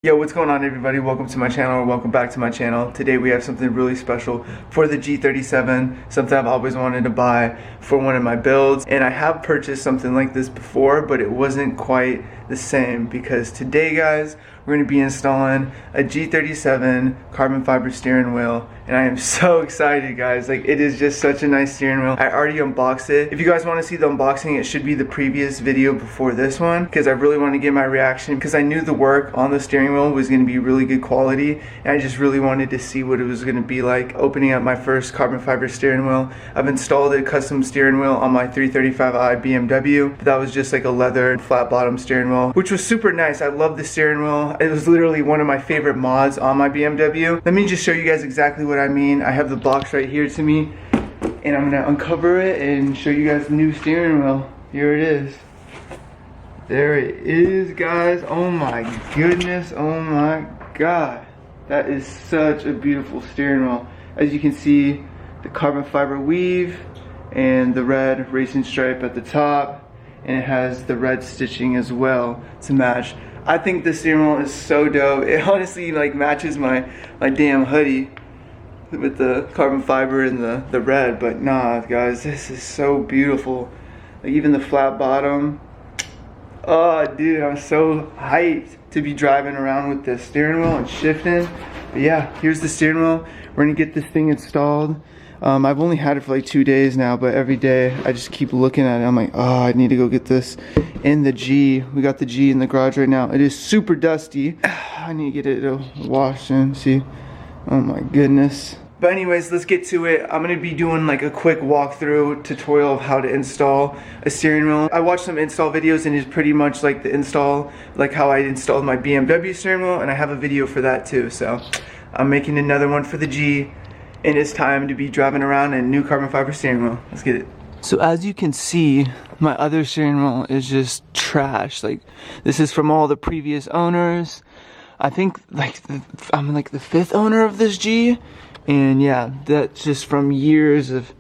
Yo, what's going on everybody? Welcome to my channel, or welcome back to my channel. Today we have something really special for the G37, something I've always wanted to buy for one of my builds. And I have purchased something like this before, but it wasn't quite the same because today, guys, we're going to be installing a G37 carbon fiber steering wheel. And I am so excited, guys. Like, it is just such a nice steering wheel. I already unboxed it. If you guys want to see the unboxing, it should be the previous video before this one, because I really wanted to get my reaction, because I knew the work on the steering wheel was going to be really good quality, and I just really wanted to see what it was going to be like opening up my first carbon fiber steering wheel. I've installed a custom steering wheel on my 335i BMW, but that was just like a leather flat bottom steering wheel, which was super nice. I love the steering wheel. It was literally one of my favorite mods on my BMW. Let me just show you guys exactly what I mean. I have the box right here to me, and I'm gonna uncover it and show you guys the new steering wheel. Here it is. There it is, guys. Oh my goodness. Oh my god. That is such a beautiful steering wheel. As you can see, the carbon fiber weave and the red racing stripe at the top, and it has the red stitching as well to match. I think the steering wheel is so dope. It honestly like matches my damn hoodie with the carbon fiber and the red, but nah, guys, this is so beautiful. Like, even the flat bottom. Oh, dude, I'm so hyped to be driving around with the steering wheel and shifting. But yeah, here's the steering wheel. We're gonna get this thing installed. I've only had it for like 2 days now, but every day I just keep looking at it. I'm like, oh, I need to go get this in the G. We got the G in the garage right now. It is super dusty. I need to get it washed and see. Oh my goodness. But anyways, let's get to it. I'm gonna be doing like a quick walkthrough tutorial of how to install a steering wheel. I watched some install videos, and it's pretty much like the install, like how I installed my BMW steering wheel, and I have a video for that too. So I'm making another one for the G, and it's time to be driving around in a new carbon fiber steering wheel. Let's get it. So as you can see, my other steering wheel is just trash. Like, this is from all the previous owners. I think like I'm like the 5th owner of this G, and yeah, that's just from years of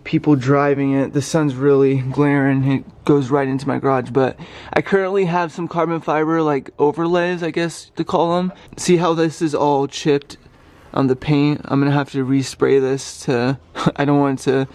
people driving it. The sun's really glaring, it goes right into my garage. But I currently have some carbon fiber like overlays, I guess to call them. See how this is all chipped on the paint? I'm gonna have to respray this to I don't want to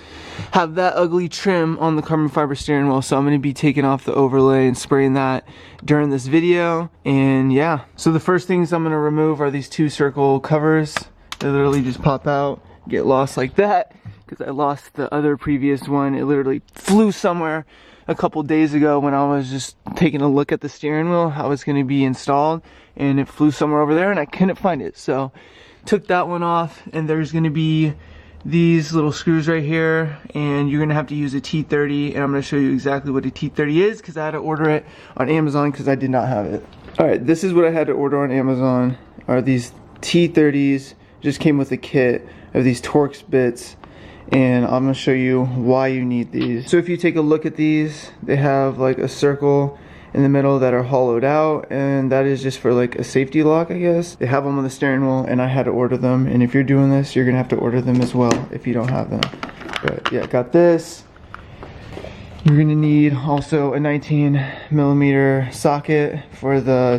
have that ugly trim on the carbon fiber steering wheel, so I'm gonna be taking off the overlay and spraying that during this video. And yeah, so the first things I'm gonna remove are these 2 circle covers. They literally just pop out, get lost like that, because I lost the other previous one. It literally flew somewhere a couple days ago when I was just taking a look at the steering wheel, how it's gonna be installed, and it flew somewhere over there and I couldn't find it. So took that one off, and there's gonna be these little screws right here, and you're gonna have to use a T30, and I'm gonna show you exactly what a T30 is, because I had to order it on Amazon because I did not have it. Alright, this is what I had to order on Amazon, are these T30s. Just came with a kit of these Torx bits, and I'm gonna show you why you need these. So if you take a look at these, they have like a circle in the middle that are hollowed out, and that is just for like a safety lock, I guess. They have them on the steering wheel, and I had to order them, and if you're doing this, you're gonna have to order them as well if you don't have them. But yeah, got this. You're gonna need also a 19mm socket for the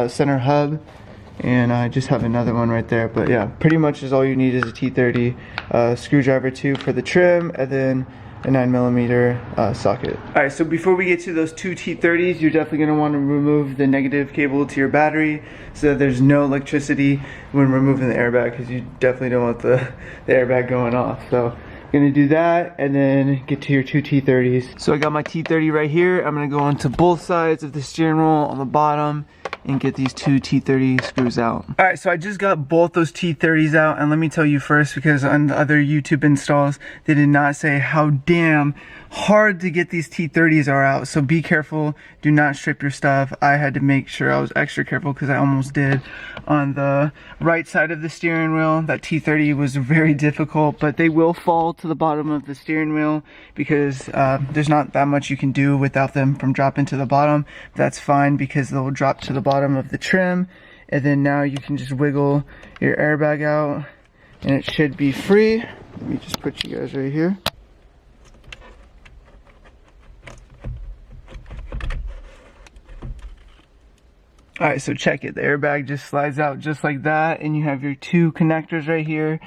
center hub, and I just have another one right there. But yeah, pretty much is all you need is a T30, screwdriver too for the trim, and then a 9mm socket. Alright, so before we get to those 2 T30s, you're definitely going to want to remove the negative cable to your battery so that there's no electricity when removing the airbag, because you definitely don't want the airbag going off. So I'm going to do that and then get to your 2 T30s. So I got my T30 right here. I'm going to go onto both sides of the steering wheel on the bottom and get these 2 T30 screws out. Alright, so I just got both those T30s out, and let me tell you first, because on the other YouTube installs, they did not say how damn hard to get these T30s are out. So be careful, do not strip your stuff. I had to make sure I was extra careful because I almost did. On the right side of the steering wheel, that T30 was very difficult, but they will fall to the bottom of the steering wheel because there's not that much you can do without them from dropping to the bottom. That's fine because they'll drop to the bottom of the trim, and then now you can just wiggle your airbag out and it should be free. Let me just put you guys right here. Alright, so check it. The airbag just slides out just like that, and you have your two connectors right here,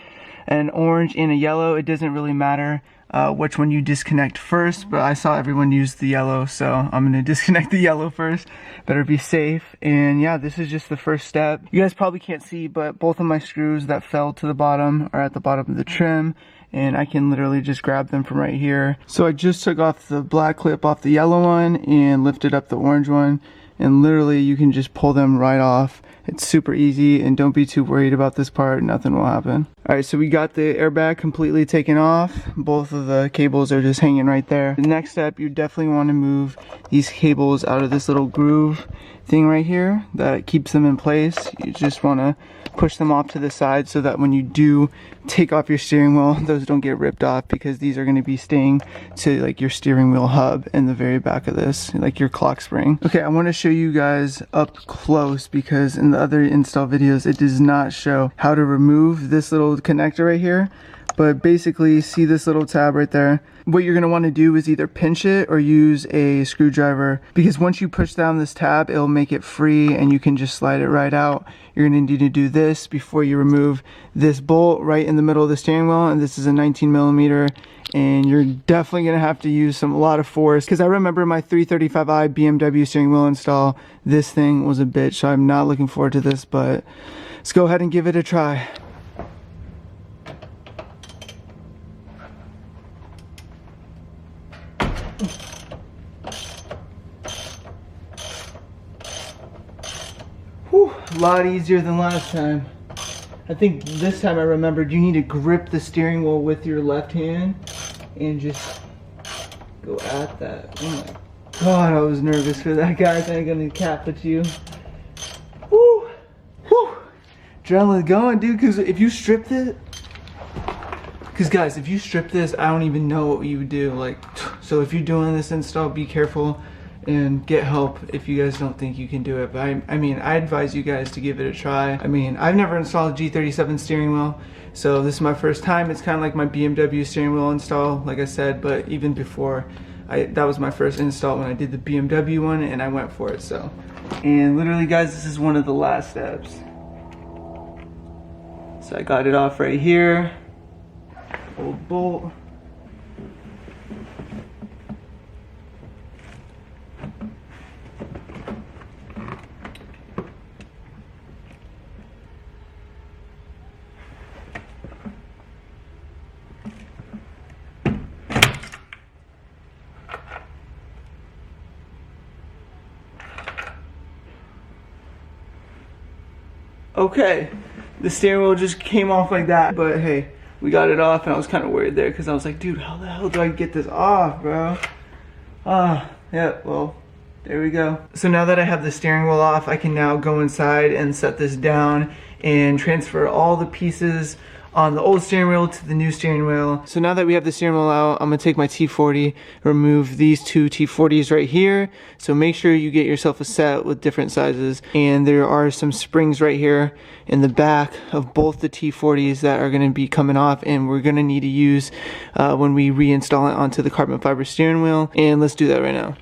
an orange and a yellow. It doesn't really matter which one you disconnect first, but I saw everyone use the yellow, so I'm gonna disconnect the yellow first. Better be safe. And yeah, this is just the first step. You guys probably can't see, but both of my screws that fell to the bottom are at the bottom of the trim, and I can literally just grab them from right here. So I just took off the black clip off the yellow one and lifted up the orange one, and literally you can just pull them right off. It's super easy, and don't be too worried about this part. Nothing will happen. Alright, so we got the airbag completely taken off. Both of the cables are just hanging right there. The next step, you definitely want to move these cables out of this little groove thing right here that keeps them in place. You just want to push them off to the side so that when you do take off your steering wheel, those don't get ripped off, because these are going to be staying to like your steering wheel hub in the very back of this, like your clock spring. Okay, I want to show you guys up close, because in the other install videos it does not show how to remove this little connector right here. But basically, see this little tab right there? What you're gonna wanna do is either pinch it or use a screwdriver, because once you push down this tab, it'll make it free and you can just slide it right out. You're gonna need to do this before you remove this bolt right in the middle of the steering wheel, and this is a 19mm, and you're definitely gonna have to use a lot of force, because I remember my 335i BMW steering wheel install, this thing was a bitch, so I'm not looking forward to this, but let's go ahead and give it a try. Whew, a lot easier than last time. I think this time I remembered you need to grip the steering wheel with your left hand and just go at that. Oh my god, I was nervous for that, guys. I'm gonna cap with you. Woo! Woo! Adrenaline's going, dude, because if you strip it, guys, if you strip this, I don't even know what you would do. Like, so if you're doing this install, be careful and get help if you guys don't think you can do it. But I mean, I advise you guys to give it a try. I mean, I've never installed a G37 steering wheel, so this is my first time. It's kind of like my BMW steering wheel install, like I said, but even before, that was my first install when I did the BMW one, and I went for it, so. And literally, guys, this is one of the last steps. So I got it off right here. Old bolt. Okay, the steering wheel just came off like that, but hey, we got it off, and I was kind of worried there because I was like, dude, how the hell do I get this off, bro? Yeah, well, there we go. So now that I have the steering wheel off, I can now go inside and set this down and transfer all the pieces on the old steering wheel to the new steering wheel. So now that we have the steering wheel out, I'm gonna take my T40, remove these two T40s right here. So make sure you get yourself a set with different sizes. And there are some springs right here in the back of both the T40s that are gonna be coming off, and we're gonna need to use when we reinstall it onto the carbon fiber steering wheel. And let's do that right now.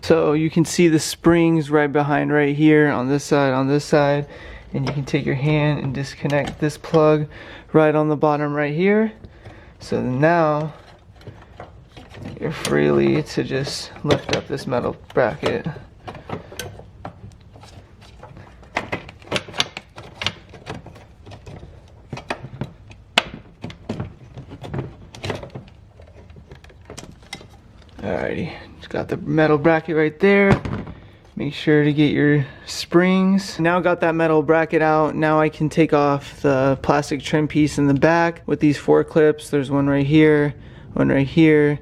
So you can see the springs right behind right here on this side, and you can take your hand and disconnect this plug right on the bottom right here. So now you're freely to just lift up this metal bracket. Alrighty, just got the metal bracket right there. Make sure to get your springs. Now got that metal bracket out, now I can take off the plastic trim piece in the back with these 4 clips. There's one right here, one right here,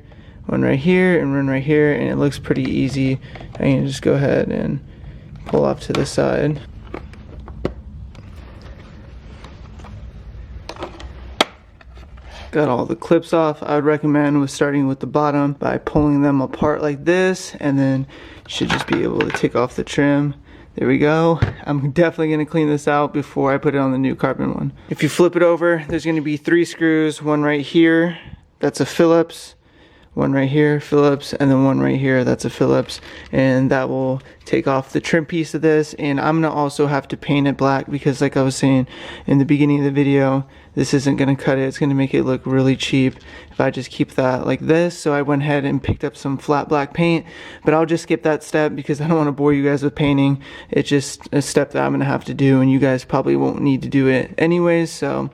one right here, and one right here, and it looks pretty easy. I can just go ahead and pull off to the side. Got all the clips off. I would recommend with starting with the bottom by pulling them apart like this, and then you should just be able to take off the trim. There we go. I'm definitely gonna clean this out before I put it on the new carbon one. If you flip it over, there's gonna be 3 screws, one right here, that's a Phillips, one right here, Phillips, and then one right here, that's a Phillips, and that will take off the trim piece of this. And I'm gonna also have to paint it black because, like I was saying in the beginning of the video, this isn't gonna cut it. It's gonna make it look really cheap if I just keep that like this. So I went ahead and picked up some flat black paint, but I'll just skip that step because I don't want to bore you guys with painting. It's just a step that I'm gonna have to do, and you guys probably won't need to do it anyways. So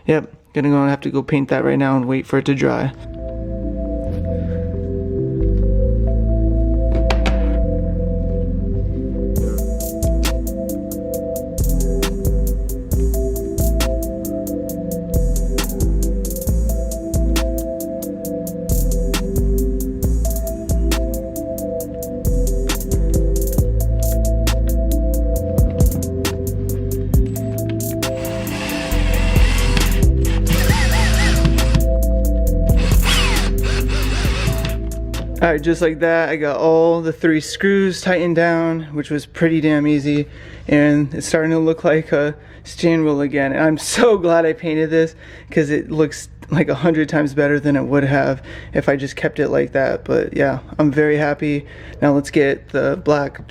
yep, gonna have to go paint that right now and wait for it to dry. Alright, just like that, I got all the 3 screws tightened down, which was pretty damn easy, and it's starting to look like a steering wheel again. And I'm so glad I painted this because it looks like 100 times better than it would have if I just kept it like that. But yeah, I'm very happy. Now let's get the black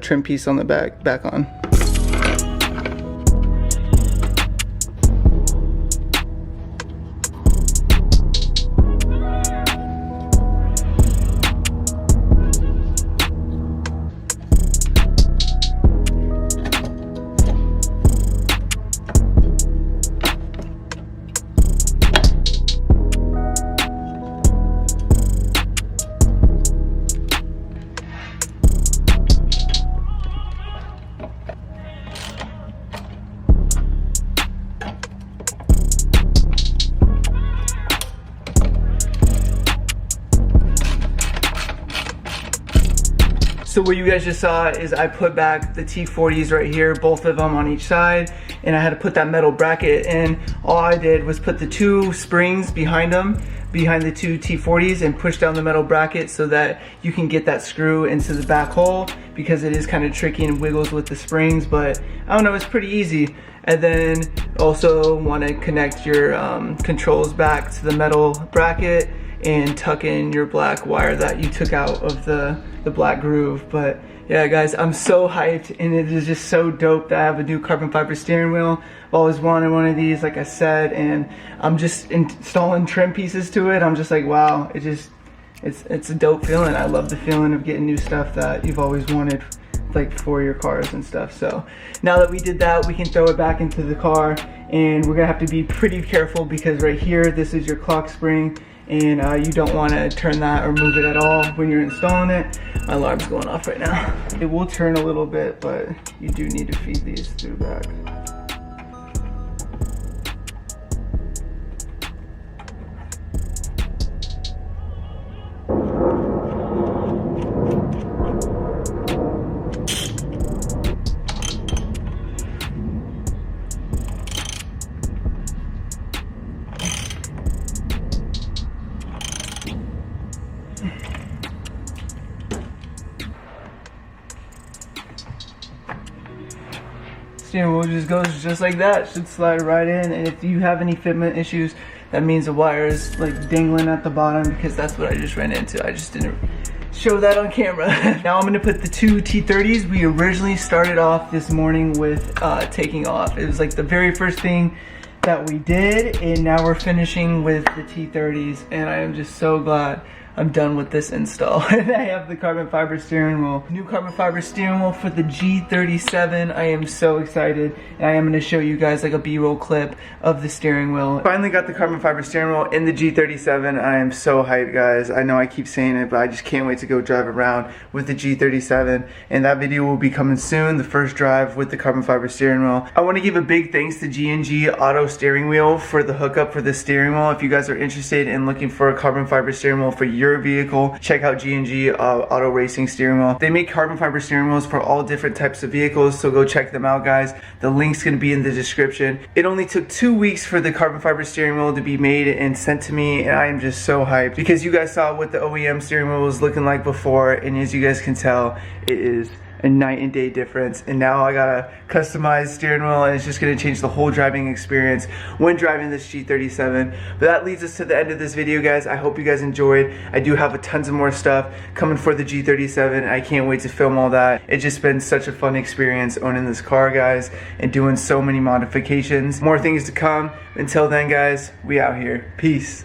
trim piece on the back on. So what you guys just saw is I put back the T40s right here, both of them on each side, and I had to put that metal bracket in. All I did was put the 2 springs behind them, behind the 2 T40s, and push down the metal bracket so that you can get that screw into the back hole, because it is kind of tricky and wiggles with the springs, but I don't know, it's pretty easy. And then also want to connect your controls back to the metal bracket and tuck in your black wire that you took out of the black groove. But yeah guys, I'm so hyped, and it is just so dope that I have a new carbon fiber steering wheel. I've always wanted one of these, like I said, and I'm just installing trim pieces to it. I'm just like, wow, it's a dope feeling. I love the feeling of getting new stuff that you've always wanted, like for your cars and stuff. So now that we did that, we can throw it back into the car, and we're gonna have to be pretty careful because right here, this is your clock spring, and you don't want to turn that or move it at all when you're installing it. My alarm's going off right now. It will turn a little bit, but you do need to feed these through back. Steering wheel just goes just like that, should slide right in. And if you have any fitment issues, that means the wire is like dangling at the bottom, because that's what I just ran into. I just didn't show that on camera. Now I'm gonna put the 2 T30s we originally started off this morning with taking off. It was like the very first thing that we did, and now we're finishing with the T30s, and I am just so glad I'm done with this install. And I have the carbon fiber steering wheel. New carbon fiber steering wheel for the G37. I am so excited, and I am going to show you guys like a B-roll clip of the steering wheel. Finally got the carbon fiber steering wheel in the G37. I am so hyped, guys. I know I keep saying it, but I just can't wait to go drive around with the G37, and that video will be coming soon, the first drive with the carbon fiber steering wheel. I want to give a big thanks to G&G Auto Steering Wheel for the hookup for the steering wheel. If you guys are interested in looking for a carbon fiber steering wheel for your vehicle, check out G&G Auto Racing Steering Wheel. They make carbon fiber steering wheels for all different types of vehicles, so go check them out, guys. The link's gonna be in the description. It only took 2 weeks for the carbon fiber steering wheel to be made and sent to me, and I am just so hyped because you guys saw what the OEM steering wheel was looking like before, and as you guys can tell, it is a night and day difference. And now I got a customized steering wheel, and it's just gonna change the whole driving experience when driving this G37. But that leads us to the end of this video, guys. I hope you guys enjoyed. I do have tons of more stuff coming for the G37. I can't wait to film all that. It's just been such a fun experience owning this car, guys, and doing so many modifications. More things to come. Until then, guys, we out here. Peace.